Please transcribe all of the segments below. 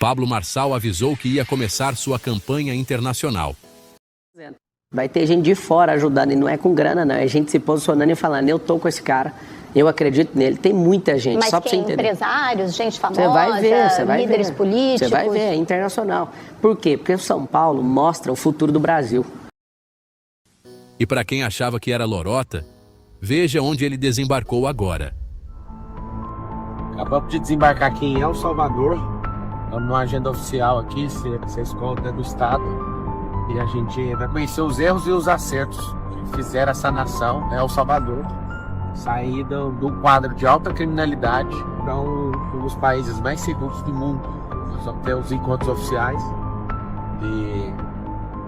Pablo Marçal avisou que ia começar sua campanha internacional. Vai ter gente de fora ajudando, e não é com grana, não. É gente se posicionando e falando, eu tô com esse cara, eu acredito nele. Tem muita gente, mas só pra você entender. Empresários, gente famosa, você vai líderes ver, políticos? Você vai ver, é internacional. Por quê? Porque o São Paulo mostra o futuro do Brasil. E para quem achava que era lorota, veja onde ele desembarcou agora. Acabamos de desembarcar aqui em El Salvador. Estamos numa agenda oficial aqui, essa escolta do Estado. E a gente vai conhecer os erros e os acertos que fizeram essa nação, El Salvador, sair do quadro de alta criminalidade para um dos países mais seguros do mundo. Nós vamos ter os encontros oficiais e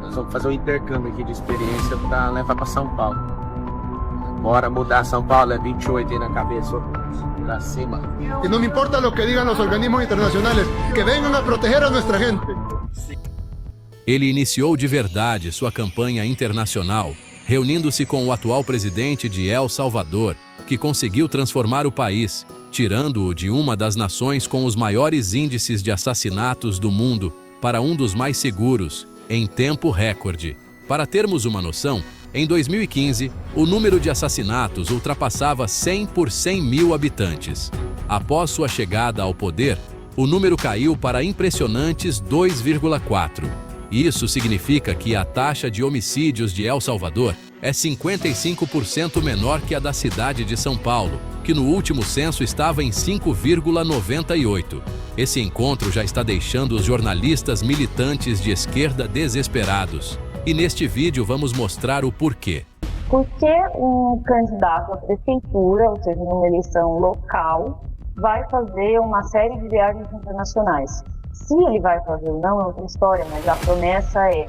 nós vamos fazer um intercâmbio aqui de experiência para levar para São Paulo. Bora mudar São Paulo, é 28 aí na cabeça, para cima. E não me importa o que digam os organismos internacionais, que venham a proteger a nossa gente. Ele iniciou de verdade sua campanha internacional, reunindo-se com o atual presidente de El Salvador, que conseguiu transformar o país, tirando-o de uma das nações com os maiores índices de assassinatos do mundo para um dos mais seguros, em tempo recorde. Para termos uma noção, em 2015, o número de assassinatos ultrapassava 100 por 100 mil habitantes. Após sua chegada ao poder, o número caiu para impressionantes 2,4. Isso significa que a taxa de homicídios de El Salvador é 55% menor que a da cidade de São Paulo, que no último censo estava em 5,98. Esse encontro já está deixando os jornalistas militantes de esquerda desesperados. E neste vídeo vamos mostrar o porquê. Por que um candidato à prefeitura, ou seja, numa eleição local, vai fazer uma série de viagens internacionais? Se ele vai fazer ou não é outra história, mas a promessa é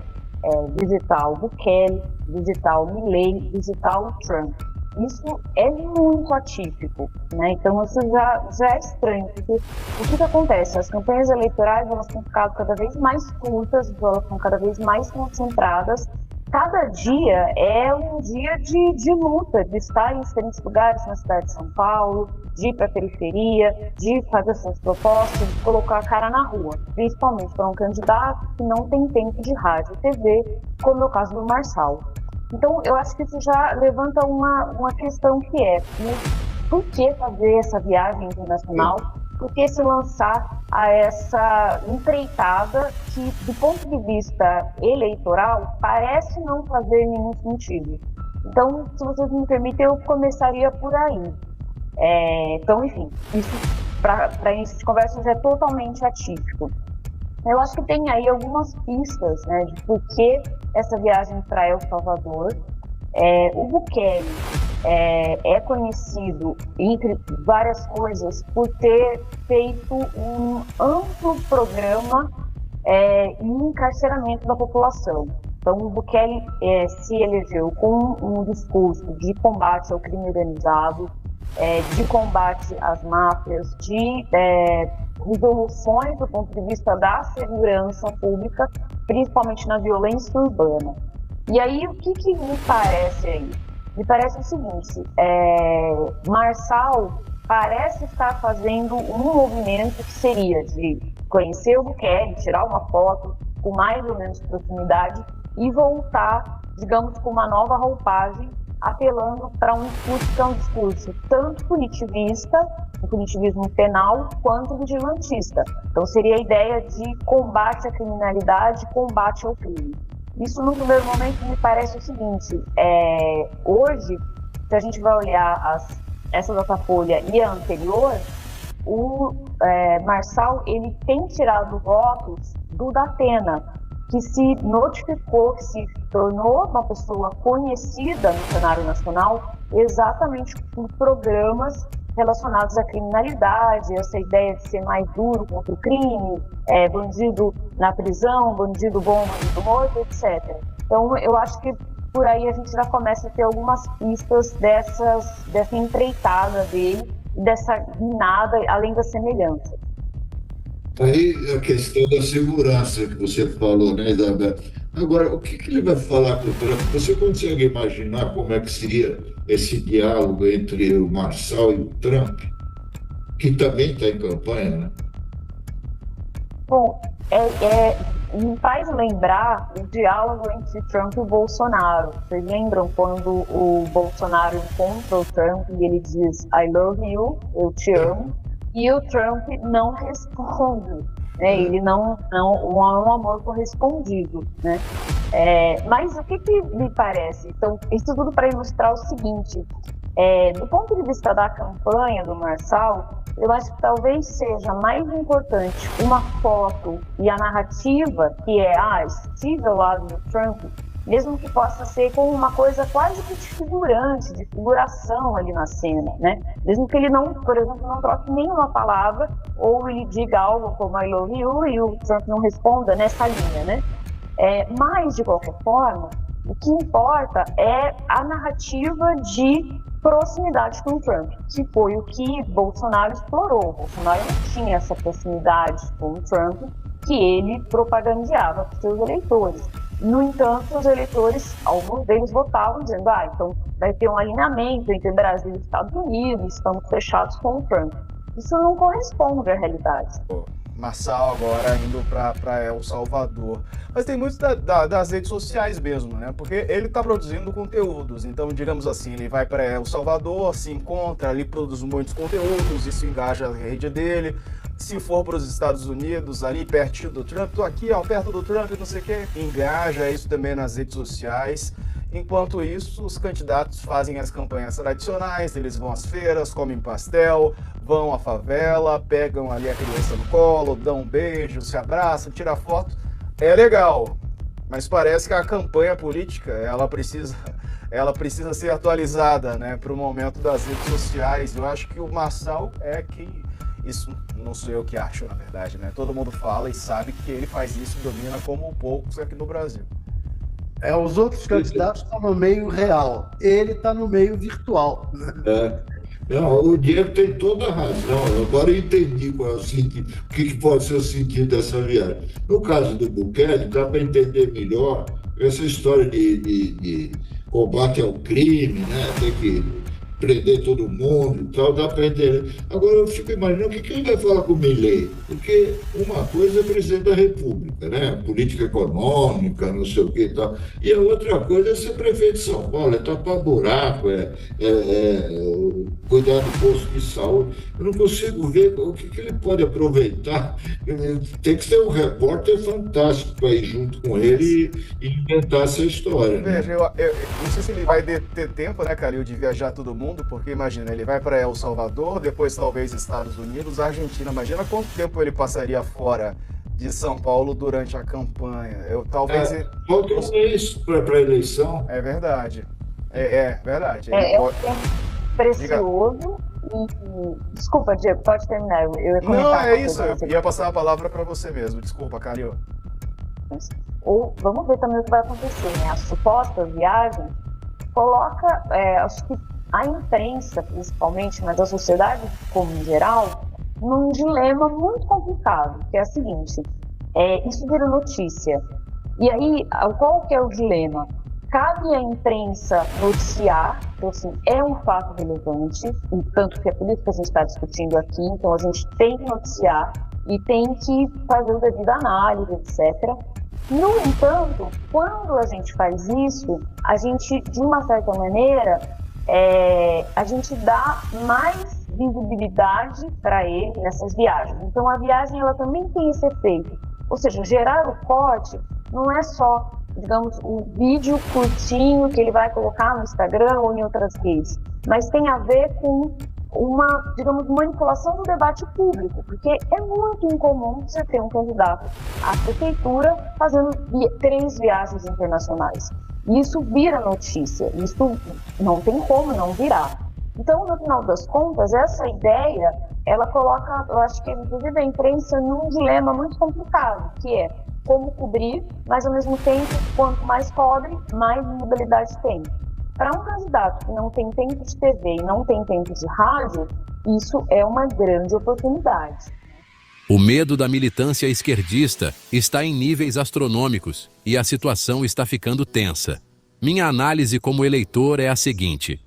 visitar o Bukele, visitar o Milei, visitar o Trump. Isso é muito atípico, né? Então isso já é estranho, porque o que acontece? As campanhas eleitorais elas têm ficado cada vez mais curtas, elas estão cada vez mais concentradas. Cada dia é um dia de luta, de estar em diferentes lugares na cidade de São Paulo, de ir para a periferia, de fazer suas propostas, de colocar a cara na rua, principalmente para um candidato que não tem tempo de rádio e TV, como é o caso do Marçal. Então, eu acho que isso já levanta uma questão que é, por que fazer essa viagem internacional? Por que se lançar a essa empreitada que, do ponto de vista eleitoral, parece não fazer nenhum sentido? Então, se vocês me permitem, eu começaria por aí. Então, enfim, isso para início de conversa já é totalmente atípico. Eu acho que tem aí algumas pistas, né, de por que essa viagem para El Salvador. O Bukele é conhecido, entre várias coisas, por ter feito um amplo programa em encarceramento da população. Então, o Bukele se elegeu com um discurso de combate ao crime organizado, de combate às máfias, de resoluções do ponto de vista da segurança pública, principalmente na violência urbana. E aí, o que me parece aí? Me parece o seguinte, Marçal parece estar fazendo um movimento que seria de conhecer o Bukele, tirar uma foto com mais ou menos proximidade e voltar, digamos, com uma nova roupagem, apelando para um discurso que é um discurso tanto punitivista, o punitivismo penal, quanto vigilantista. Então seria a ideia de combate à criminalidade, combate ao crime. Isso, no primeiro momento, me parece o seguinte, hoje, se a gente vai olhar essa Datafolha e a anterior, o Marçal ele tem tirado votos do Datena, que se notificou, que se tornou uma pessoa conhecida no cenário nacional exatamente por programas relacionados à criminalidade, essa ideia de ser mais duro contra o crime, bandido na prisão, bandido bom, bandido morto, etc. Então, eu acho que por aí a gente já começa a ter algumas pistas dessa empreitada dele, dessa guinada, além da semelhança. Aí a questão da segurança que você falou, né, Isabel? Agora, o que ele vai falar com o Trump? Você consegue imaginar como é que seria esse diálogo entre o Marçal e o Trump, que também está em campanha, né? Bom, me faz lembrar o diálogo entre Trump e o Bolsonaro. Vocês lembram quando o Bolsonaro encontra o Trump e ele diz I love you, eu te amo, e o Trump não responde, né? Ele não é um amor correspondido, né? Mas o que me parece? Então, isso tudo para ilustrar o seguinte, do ponto de vista da campanha do Marçal, eu acho que talvez seja mais importante uma foto e a narrativa que estive ao lado do Trump, mesmo que possa ser como uma coisa quase que de figurante, de figuração ali na cena, né? Mesmo que ele não, por exemplo, não troque nenhuma palavra ou ele diga algo como I love you e o Trump não responda nessa linha, né? Mas, de qualquer forma, o que importa é a narrativa de proximidade com o Trump, que foi o que Bolsonaro explorou. Bolsonaro não tinha essa proximidade com o Trump que ele propagandeava para os seus eleitores. No entanto, os eleitores, alguns deles votavam dizendo, então vai ter um alinhamento entre Brasil e Estados Unidos, estamos fechados com o Trump. Isso não corresponde à realidade. Marçal agora indo para El Salvador. Mas tem muito das redes sociais mesmo, né? Porque ele está produzindo conteúdos. Então, digamos assim, ele vai para El Salvador, se encontra ali, produz muitos conteúdos, isso engaja a rede dele. Se for para os Estados Unidos, ali pertinho do Trump, tô aqui, perto do Trump, não sei o quê, engaja isso também nas redes sociais. Enquanto isso, os candidatos fazem as campanhas tradicionais, eles vão às feiras, comem pastel, vão à favela, pegam ali a criança no colo, dão um beijo, se abraçam, tiram foto. É legal, mas parece que a campanha política, ela precisa ser atualizada, né, para o momento das redes sociais. Eu acho que o Marçal isso não sou eu que acho, na verdade, né? Todo mundo fala e sabe que ele faz isso, domina como poucos aqui no Brasil. Os outros candidatos estão no meio real, ele está no meio virtual. Não, o Diego tem toda a razão. Agora eu entendi qual é o sentido, o que pode ser o sentido dessa viagem. No caso do Bukele, dá para entender melhor essa história de combate ao crime, né? Tem que prender todo mundo e tal, dá para entender. Agora eu fico imaginando o que ele vai falar com o Milei, porque uma coisa é presidente da República, né? Política econômica, não sei o que e tal, e a outra coisa é ser prefeito de São Paulo, é tapar buraco, cuidar do posto de saúde. Eu não consigo ver o que ele pode aproveitar. Tem que ser um repórter fantástico para ir junto com ele e inventar essa história. Veja, eu não sei se ele vai ter tempo, né, Calil, de viajar todo mundo, porque imagina, ele vai para El Salvador, depois talvez Estados Unidos, Argentina. Imagina quanto tempo ele passaria fora de São Paulo durante a campanha. Falta um mês para a eleição. É verdade. É verdade. É um tempo precioso. Desculpa, Diego, pode terminar. Eu ia comentar. Não, é isso. Eu ia passar a palavra para você mesmo. Desculpa, Calil. Vamos ver também o que vai acontecer, né? As supostas viagens coloca, acho que a imprensa, principalmente, mas a sociedade como em geral, num dilema muito complicado, que é o seguinte, isso vira notícia. E aí, qual que é o dilema? Cabe à imprensa noticiar, então, assim, é um fato relevante, e tanto que é por isso que a gente está discutindo aqui, então a gente tem que noticiar e tem que fazer a devida análise, etc. No entanto, quando a gente faz isso, a gente, de uma certa maneira, a gente dá mais visibilidade para ele nessas viagens. Então, a viagem ela também tem esse efeito. Ou seja, gerar o corte não é só, digamos, um vídeo curtinho que ele vai colocar no Instagram ou em outras redes, mas tem a ver com uma, digamos, manipulação do debate público, porque é muito incomum você ter um candidato à prefeitura fazendo 3 viagens internacionais. Isso vira notícia, isso não tem como não virar. Então, no final das contas, essa ideia, ela coloca, eu acho que inclusive a imprensa num dilema muito complicado, que é como cobrir, mas ao mesmo tempo, quanto mais cobre, mais visibilidade tem. Para um candidato que não tem tempo de TV e não tem tempo de rádio, isso é uma grande oportunidade. O medo da militância esquerdista está em níveis astronômicos e a situação está ficando tensa. Minha análise como eleitor é a seguinte: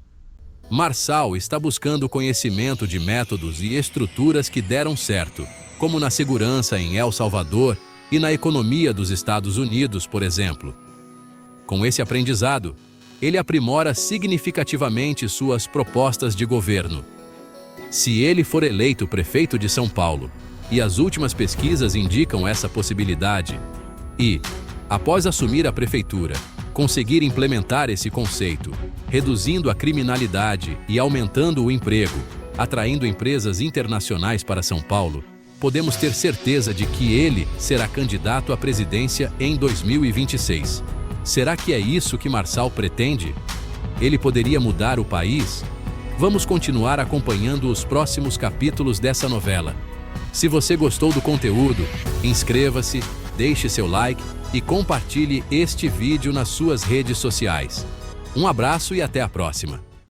Marçal está buscando conhecimento de métodos e estruturas que deram certo, como na segurança em El Salvador e na economia dos Estados Unidos, por exemplo. Com esse aprendizado, ele aprimora significativamente suas propostas de governo. Se ele for eleito prefeito de São Paulo, e as últimas pesquisas indicam essa possibilidade, e, após assumir a prefeitura, conseguir implementar esse conceito, reduzindo a criminalidade e aumentando o emprego, atraindo empresas internacionais para São Paulo, podemos ter certeza de que ele será candidato à presidência em 2026. Será que é isso que Marçal pretende? Ele poderia mudar o país? Vamos continuar acompanhando os próximos capítulos dessa novela. Se você gostou do conteúdo, inscreva-se, deixe seu like e compartilhe este vídeo nas suas redes sociais. Um abraço e até a próxima!